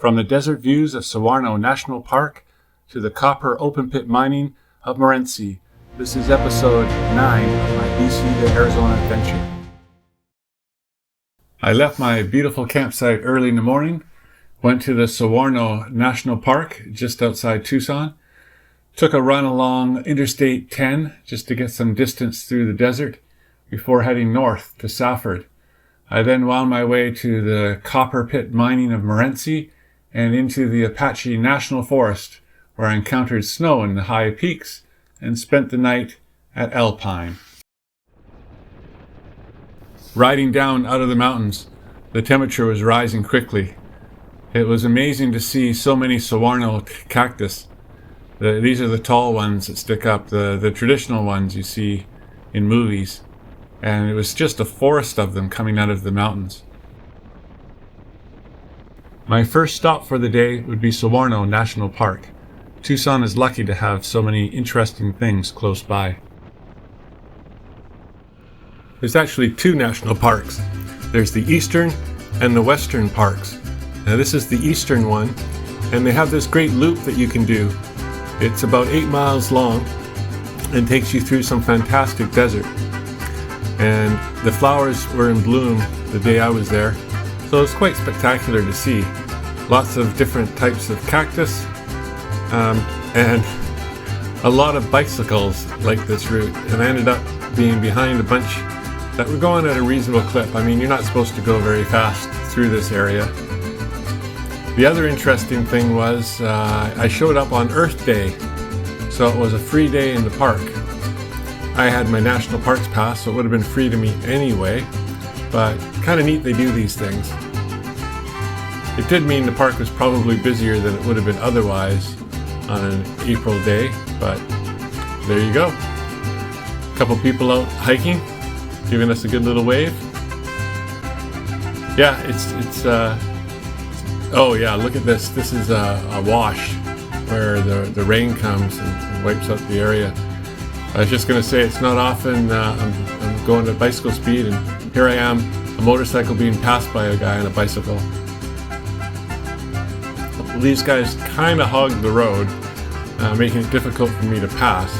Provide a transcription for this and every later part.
From the desert views of Saguaro National Park to the copper open pit mining of Morenci, this is episode 9 of my BC to Arizona adventure. I left my beautiful campsite early in the morning, went to the Saguaro National Park just outside Tucson, took a run along Interstate 10 just to get some distance through the desert before heading north to Safford. I then wound my way to the copper pit mining of Morenci and into the Apache National Forest, where I encountered snow in the high peaks and spent the night at Alphine. Riding down out of the mountains, the temperature was rising quickly. It was amazing to see so many saguaro cactus. These are the tall ones that stick up, the traditional ones you see in movies. And it was just a forest of them coming out of the mountains. My first stop for the day would be Saguaro National Park. Tucson is lucky to have so many interesting things close by. There's actually two national parks. There's the eastern and the western parks. Now this is the eastern one, and they have this great loop that you can do. It's about 8 miles long and takes you through some fantastic desert. And the flowers were in bloom the day I was there, so it was quite spectacular to see. Lots of different types of cactus, and a lot of bicycles like this route. And I ended up being behind a bunch that were going at a reasonable clip. I mean, you're not supposed to go very fast through this area. The other interesting thing was I showed up on Earth Day, so it was a free day in the park. I had my National Parks pass, so it would have been free to me anyway, but kind of neat they do these things. It did mean the park was probably busier than it would have been otherwise on an April day, but there you go. A couple people out hiking, giving us a good little wave. Yeah, oh yeah, look at this. This is a wash where the rain comes and wipes out the area. I was just going to say, it's not often I'm going at bicycle speed, and here I am, a motorcycle being passed by a guy on a bicycle. These guys kind of hogged the road, making it difficult for me to pass,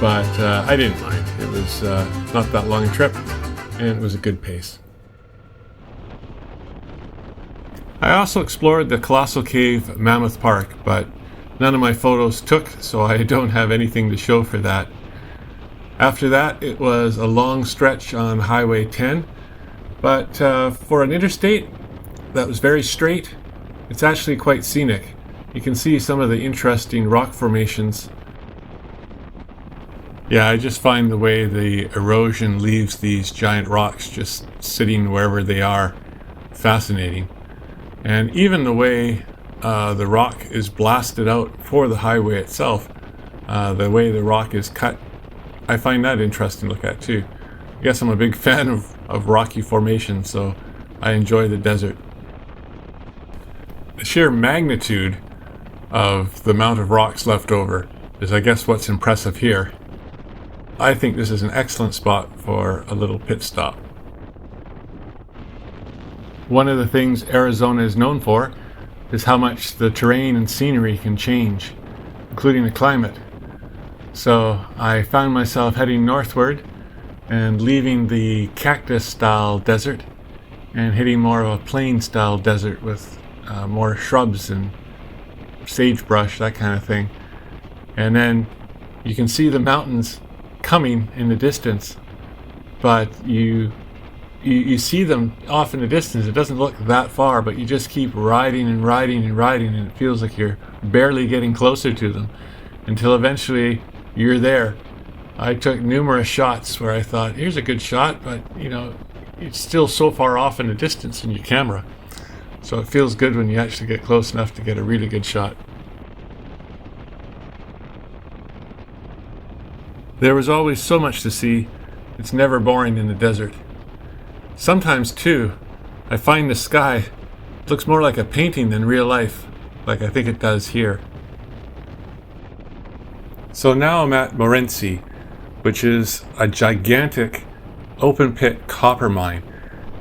but I didn't mind. It was not that long a trip, and it was a good pace. I also explored the Colossal Cave Mammoth Park, but none of my photos took, so I don't have anything to show for that. After that, it was a long stretch on Highway 10, but for an interstate that was very straight, it's actually quite scenic. You can see some of the interesting rock formations. Yeah, I just find the way the erosion leaves these giant rocks just sitting wherever they are fascinating. And even the way the rock is blasted out for the highway itself, the way the rock is cut, I find that interesting to look at too. I guess I'm a big fan of rocky formations, so I enjoy the desert. The sheer magnitude of the amount of rocks left over is, I guess, what's impressive here. I think this is an excellent spot for a little pit stop. One of the things Arizona is known for is how much the terrain and scenery can change, including the climate. So I found myself heading northward and leaving the cactus-style desert and hitting more of a plain-style desert with more shrubs and sagebrush, that kind of thing. And then you can see the mountains coming in the distance, but you see them off in the distance. It doesn't look that far, but you just keep riding and riding and riding, and it feels like you're barely getting closer to them until eventually you're there. I took numerous shots where I thought, here's a good shot, but it's still so far off in the distance in your camera. So it feels good when you actually get close enough to get a really good shot. There was always so much to see. It's never boring in the desert. Sometimes, too, I find the sky looks more like a painting than real life, like I think it does here. So now I'm at Morenci, which is a gigantic open pit copper mine.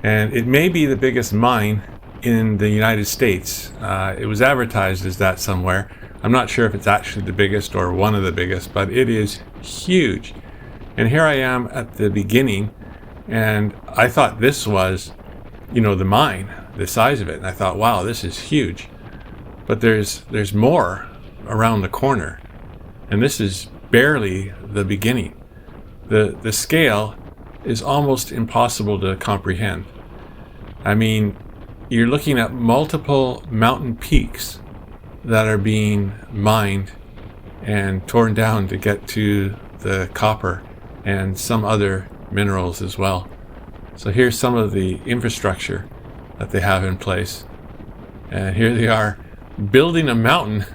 And it may be the biggest mine in the United States. It was advertised as that somewhere. I'm not sure if it's actually the biggest or one of the biggest, but it is huge. And here I am at the beginning, and I thought this was, the mine, the size of it. And I thought, wow, this is huge. But there's more around the corner, and this is barely the beginning. The scale is almost impossible to comprehend. I mean, you're looking at multiple mountain peaks that are being mined and torn down to get to the copper and some other minerals as well. So here's some of the infrastructure that they have in place. And here they are building a mountain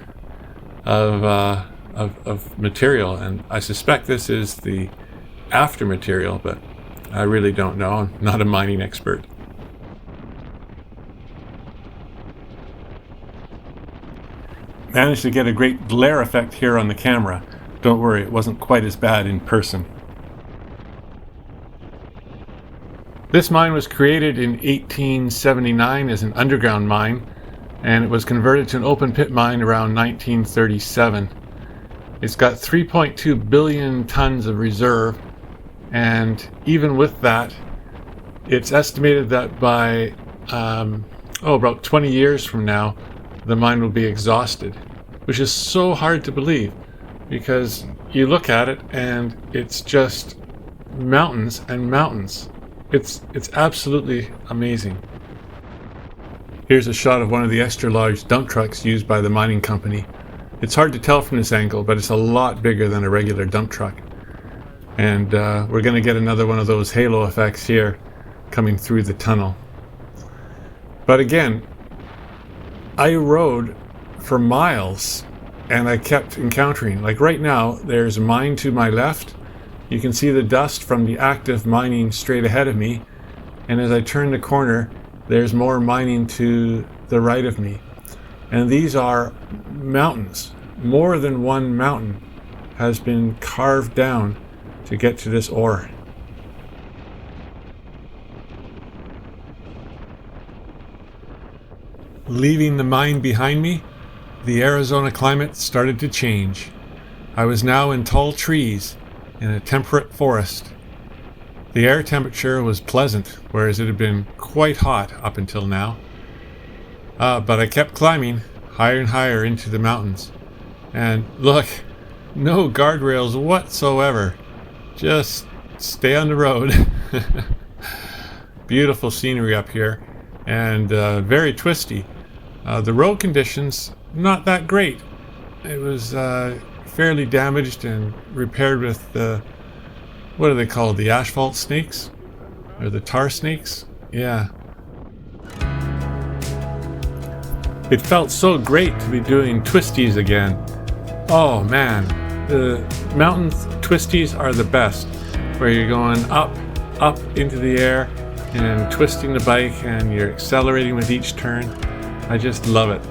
of material. And I suspect this is the after material, but I really don't know. I'm not a mining expert. Managed to get a great glare effect here on the camera. Don't worry, it wasn't quite as bad in person. This mine was created in 1879 as an underground mine, and it was converted to an open pit mine around 1937. It's got 3.2 billion tons of reserve, and even with that, it's estimated that by about 20 years from now, the mine will be exhausted, which is so hard to believe because you look at it and it's just mountains and mountains. It's absolutely amazing. Here's a shot of one of the extra large dump trucks used by the mining company. It's hard to tell from this angle, but it's a lot bigger than a regular dump truck. And we're going to get another one of those halo effects here coming through the tunnel. But again, I rode for miles and I kept encountering, like right now, there's a mine to my left. You can see the dust from the active mining straight ahead of me. And as I turn the corner, there's more mining to the right of me. And these are mountains. More than one mountain has been carved down to get to this ore. Leaving the mine behind me, the Arizona climate started to change. I was now in tall trees in a temperate forest. The air temperature was pleasant, whereas it had been quite hot up until now. But I kept climbing higher and higher into the mountains. And look, no guardrails whatsoever. Just stay on the road. Beautiful scenery up here, and very twisty. The road conditions, not that great. It was fairly damaged and repaired with what are they called? The asphalt snakes? Or the tar snakes? Yeah. It felt so great to be doing twisties again. Oh man, the mountain twisties are the best, where you're going up into the air and twisting the bike and you're accelerating with each turn. I just love it.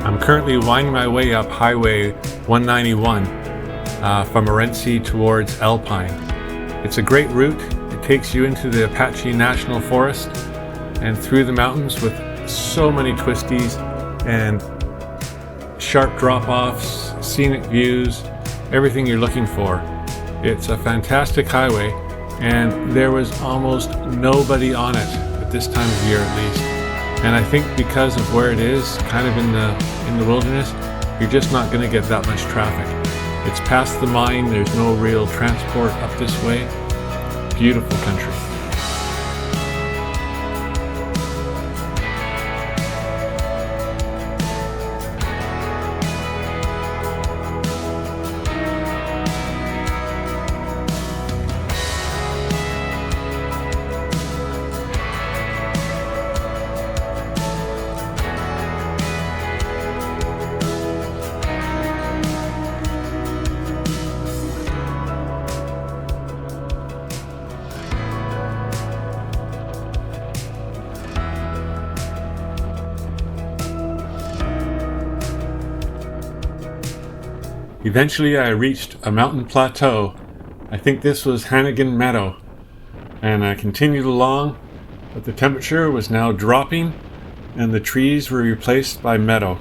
I'm currently winding my way up Highway 191 from Morenci towards Alphine. It's a great route. It takes you into the Apache National Forest and through the mountains with so many twisties and sharp drop-offs, scenic views, everything you're looking for. It's a fantastic highway, and there was almost nobody on it at this time of year at least. And I think because of where it is, kind of in the wilderness, you're just not going to get that much traffic. It's past the mine, there's no real transport up this way. Beautiful country. Eventually I reached a mountain plateau. I think this was Hannigan Meadow. And I continued along, but the temperature was now dropping and the trees were replaced by meadow.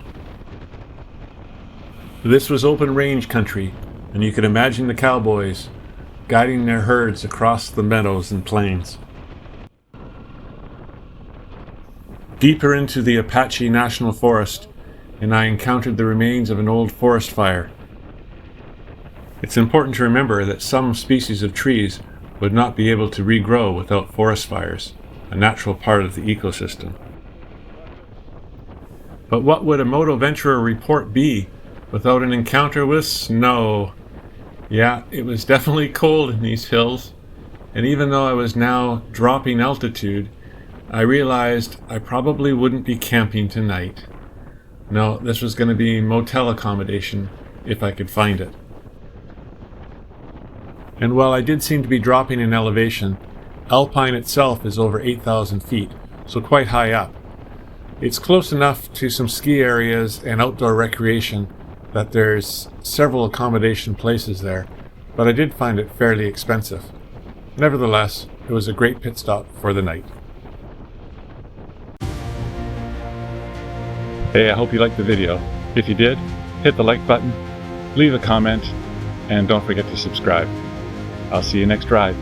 This was open range country, and you could imagine the cowboys guiding their herds across the meadows and plains. Deeper into the Apache National Forest, and I encountered the remains of an old forest fire. It's important to remember that some species of trees would not be able to regrow without forest fires, a natural part of the ecosystem. But what would a Moto Venturer report be without an encounter with snow? Yeah, it was definitely cold in these hills, and even though I was now dropping altitude, I realized I probably wouldn't be camping tonight. No, this was going to be motel accommodation if I could find it. And while I did seem to be dropping in elevation, Alphine itself is over 8,000 feet, so quite high up. It's close enough to some ski areas and outdoor recreation that there's several accommodation places there, but I did find it fairly expensive. Nevertheless, it was a great pit stop for the night. Hey, I hope you liked the video. If you did, hit the like button, leave a comment, and don't forget to subscribe. I'll see you next ride.